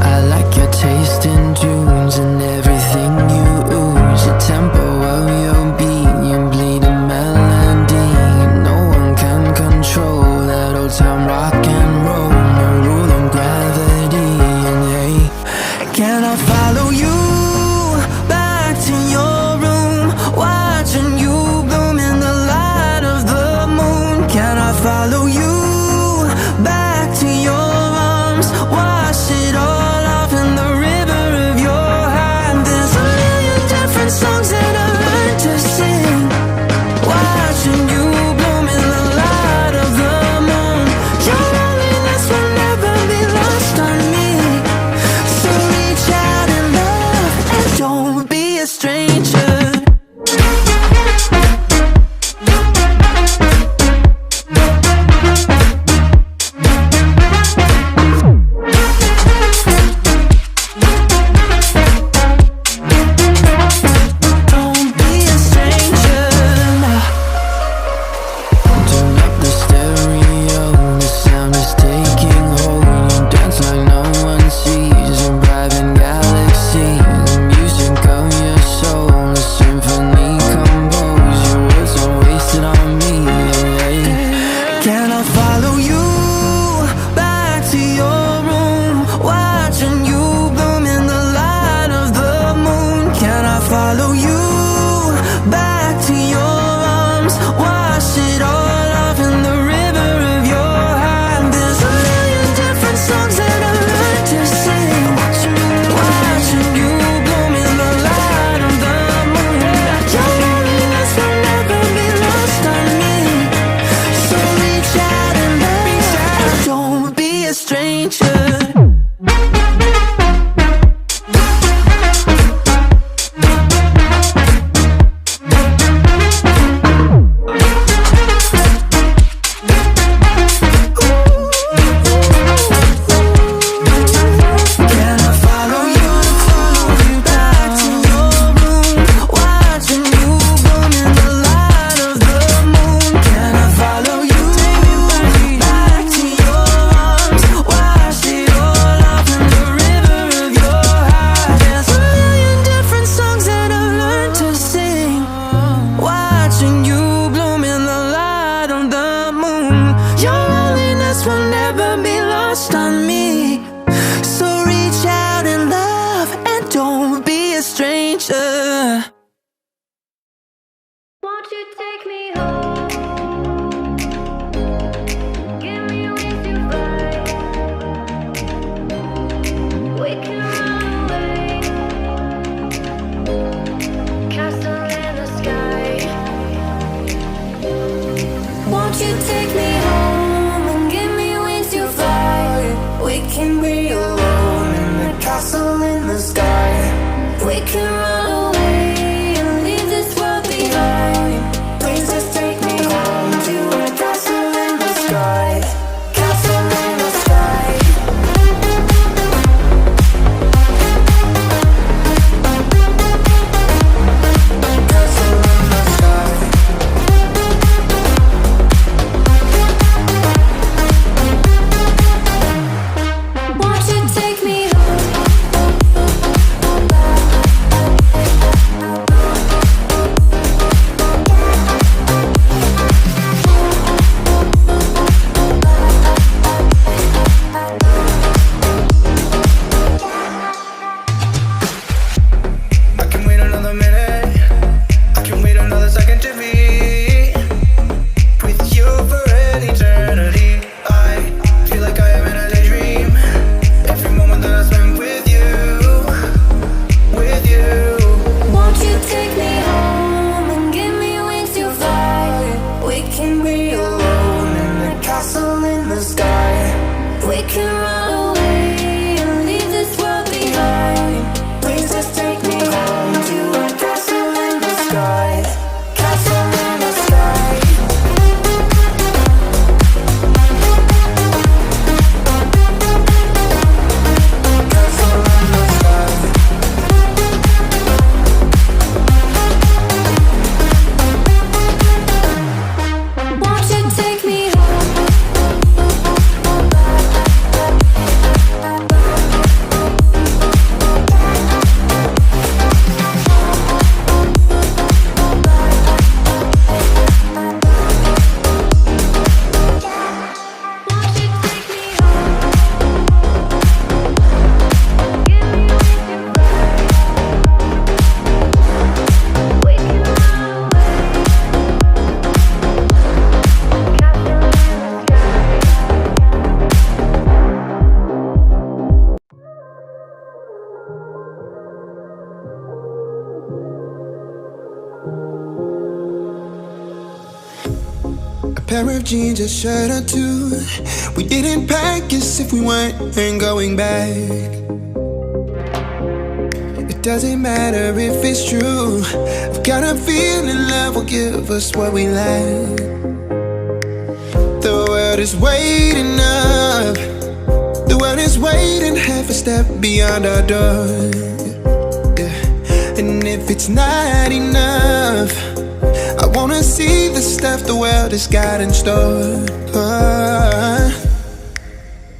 I like your taste in tunes and everything you ooze. The tempo of your beat, you bleed a melody. No one can control that old time rock and roll. No rule of gravity, and hey, can I follow you back to your room, watching you bloom in the light of the moon? Can I follow you back to your arms, wash it all off in the river of your heart? There's a million different songs that I learned to sing, watching you bloom in the light of the moon. Your loneliness will never be lost on me, so reach out and love, and don't be a stranger. Don't be a stranger. Turn up the stereo, the sound is taking hold. You dance like no one sees, a private galaxy. The music of your soul, a symphony composed. Your words are wasted on me. Can I follow you back to your room, watching you bloom in the light of the moon? Can I follow you back to your arms, wash it all off in the river of your heart? There's a million different songs that I learned to sing, watching you bloom in the light of the moon. Your loneliness will never be lost on me, so reach out and love, don't be a stranger. Can I follow you back to your room, watching you bloom in the light of the moon? Can I follow you back to your arms, wash it all off in the river of your heart? There's a million different songs that I learned to sing, watching you bloom in the light of the moon. Your loneliness will never be lost on me, so reach out and love, and don't be a stranger. Won't you take me home? Give me wings to fly. We can run away. Castle in the sky. Won't you take me home and give me wings to fly? We can be alone in the castle in the sky. We can run away and leave this world behind. Please just take me home to a castle in the sky. Castle in the sky. Castle in the sky. pair of jeans, a shirt or two. We didn't pack as if we weren't going back. It doesn't matter if it's true. I've got a feeling love will give us what we lack. The world is waiting up. The world is waiting half a step beyond our door. Yeah. And if it's not enough, I wanna see the stuff the world has got in store.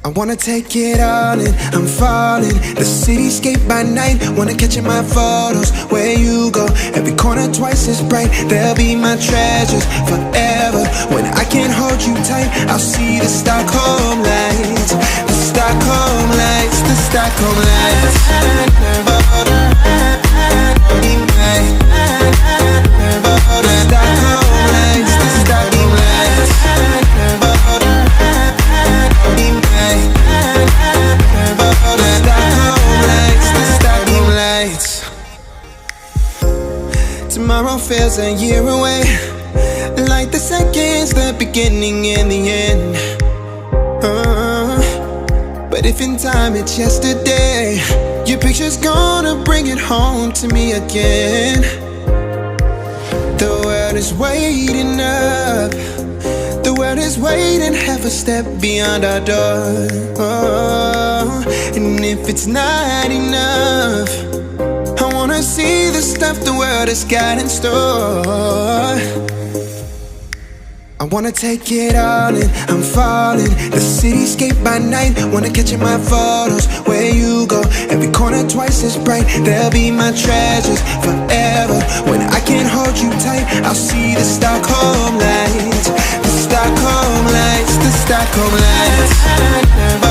I wanna take it all in, I'm falling. The cityscape by night, wanna catch in my photos. Where you go, every corner twice as bright. They'll be my treasures forever. When I can't hold you tight, I'll see the Stockholm lights. The Stockholm lights, the Stockholm lights. The Stockholm lights, the Stockholm lights. Tomorrow feels a year away, like the seconds, the beginning and the end. But if in time it's yesterday, your picture's gonna bring it home to me again. The world is waiting up. The world is waiting half a step beyond our door. And if it's not enough, I wanna see the stuff the world has got in store. I wanna take it all in, I'm falling. The cityscape by night, wanna catch in my photos. Where you go, every corner twice as bright. They'll be my treasures forever. When I can't hold you tight, I'll see the Stockholm lights. The Stockholm lights, the Stockholm lights.